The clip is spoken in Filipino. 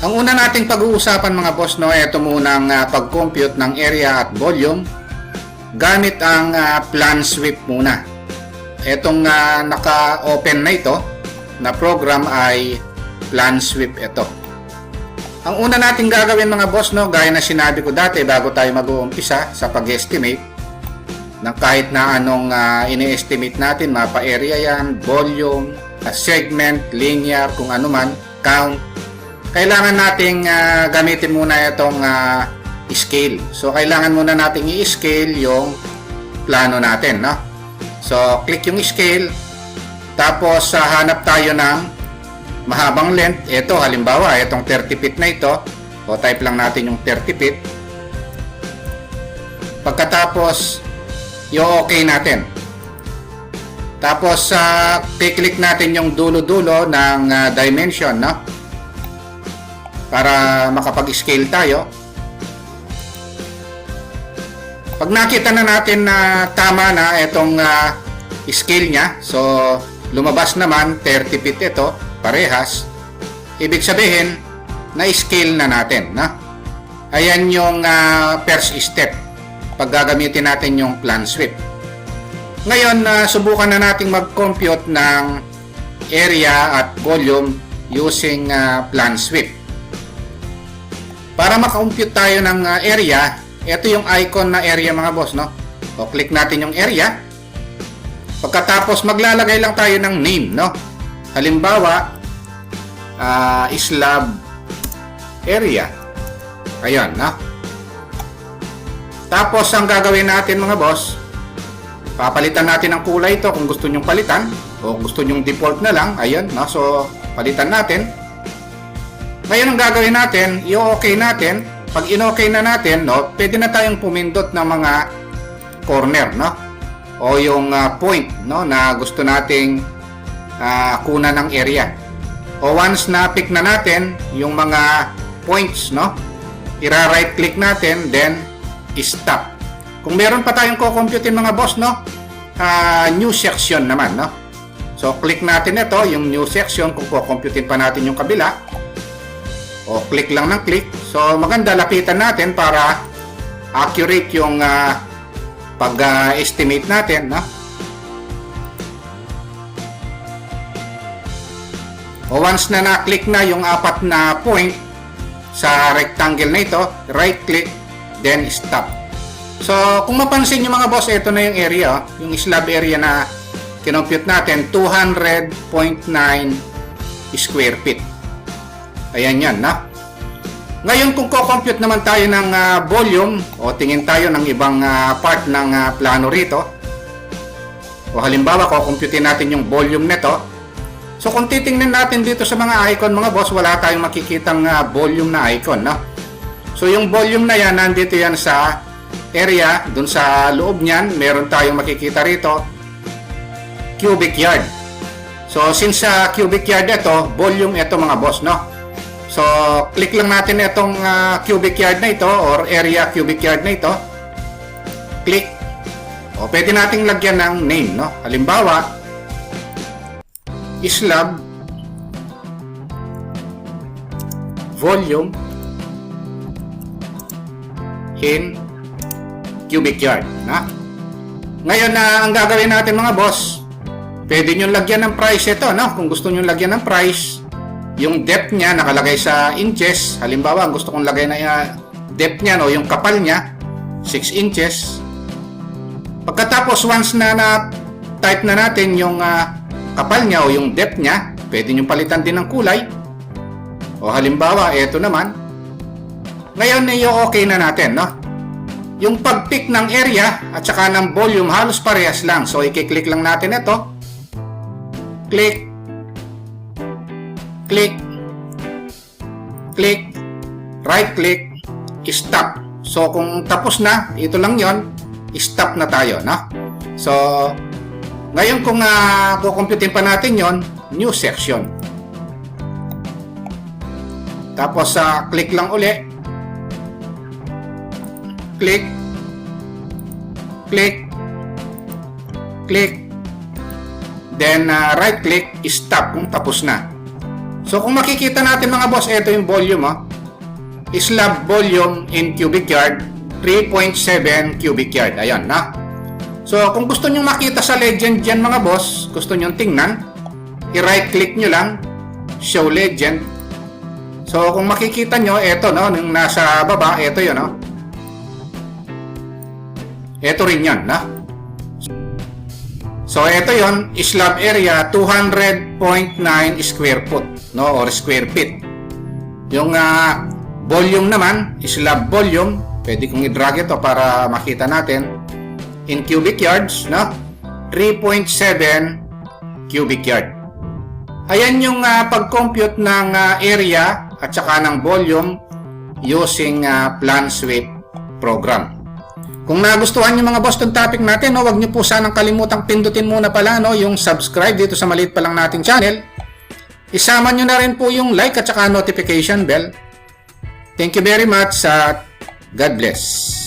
Ang una nating pag-uusapan mga boss, no, ito munang pag-compute ng area at volume gamit ang plan sweep muna. Itong naka-open na ito na program ay plan sweep ito. Ang una nating gagawin mga boss, no, gaya na sinabi ko dati bago tayo mag-uumpisa sa pag-estimate ng kahit na anong ini-estimate natin, mapa area yan, volume, segment, linear, kung ano man, count. Kailangan nating gamitin muna itong scale. So, kailangan muna nating i-scale yung plano natin, no? So, click yung scale. Tapos, hanap tayo ng mahabang length. Ito, halimbawa, itong 30 feet na ito. O, type lang natin yung 30 feet. Pagkatapos, i-okay natin. Tapos, click natin yung dulo-dulo ng dimension, no? Para makapag-scale tayo. Pag nakita na natin na tama na itong scale niya, so lumabas naman 30 feet ito, parehas, ibig sabihin na-scale na natin, na? Ayan yung first step pag gagamitin natin yung plan sweep. Ngayon, subukan na nating mag-compute ng area at volume using plan sweep. Para maka-compute tayo ng area, ito yung icon na area mga boss, no? O, click natin yung area. Pagkatapos, maglalagay lang tayo ng name, no? Halimbawa, slab area. Ayan, no? Tapos, ang gagawin natin mga boss, papalitan natin ang kulay ito kung gusto nyong palitan o gusto nyong default na lang. Ayan, no? So, palitan natin. Ngayon ang gagawin natin, i-okay natin. Pag in-okay na natin, no, pwede na tayong pumindot ng mga corner, no? O yung point, no, na gusto nating kunan ng area. O once na pick na natin yung mga points, no, i-right click natin, then stop. Kung meron pa tayong kukomputin mga boss, no, new section naman, no? So click natin ito, yung new section, kung kukomputin pa natin yung kabila. O click lang ng click. So maganda, lapitan natin para accurate yung pag-estimate natin, no? O once na na-click na yung apat na point sa rectangle na ito, right click, then stop. So kung mapansin nyo mga boss, ito na yung area, yung slab area na kinompute natin, 200.9 square feet. Ayan yan, na? Ngayon, kung ko-compute naman tayo ng volume, o tingin tayo ng ibang part ng plano rito, o halimbawa, ko-compute natin yung volume nito. So, kung titingnan natin dito sa mga icon, mga boss, wala tayong makikitang volume na icon, no? So, yung volume na yan, nandito yan sa area, dun sa loob niyan, meron tayong makikita rito, cubic yard. So, since cubic yard ito, volume ito mga boss, no? So, click lang natin itong cubic yard na ito or area cubic yard na ito. Click. O, pwede nating lagyan ng name, no? Halimbawa, slab volume in cubic yard, na? Ngayon na ang gagawin natin mga boss, pwede nyo lagyan ng price ito, no? Kung gusto nyo lagyan ng price, yung depth niya nakalagay sa inches. Halimbawa, gusto kong lagay na depth niya, no, yung kapal niya 6 inches. Pagkatapos, once na type na natin yung kapal niya o yung depth niya, pwede nyo palitan din ng kulay. O halimbawa, ito naman. Ngayon, i-okay na natin, no? Yung pag-pick ng area at saka ng volume, halos parehas lang. So, i-click lang natin ito. Click. Click, click, right click, stop. So kung tapos na, ito lang yon, stop na tayo, no? So ngayon kung kukomputin pa natin yon, new section. Tapos click lang uli, click, click, click, then right click, stop kung tapos na. So kung makikita natin mga boss, ito yung volume, slab volume in cubic yard, 3.7 cubic yard. Ayan na. So kung gusto nyo makita sa legend dyan mga boss, gusto nyo tingnan, i-right click nyo lang, show legend. So kung makikita nyo, ito no, nung nasa baba, ito yun no. Ito rin yan na. So ito yon, slab area 200.9 square foot no, or square feet. Yung volume naman, slab volume, pwede kong i-drag ito para makita natin in cubic yards no, 3.7 cubic yard. Ayan yung pag-compute ng area at saka ng volume using plan sweep program. Kung nagustuhan nyo mga boss itong topic natin, no, huwag nyo po sanang kalimutang pindutin muna pala no, yung subscribe dito sa maliit pa lang nating channel. Isama nyo na rin po yung like at saka notification bell. Thank you very much at God bless.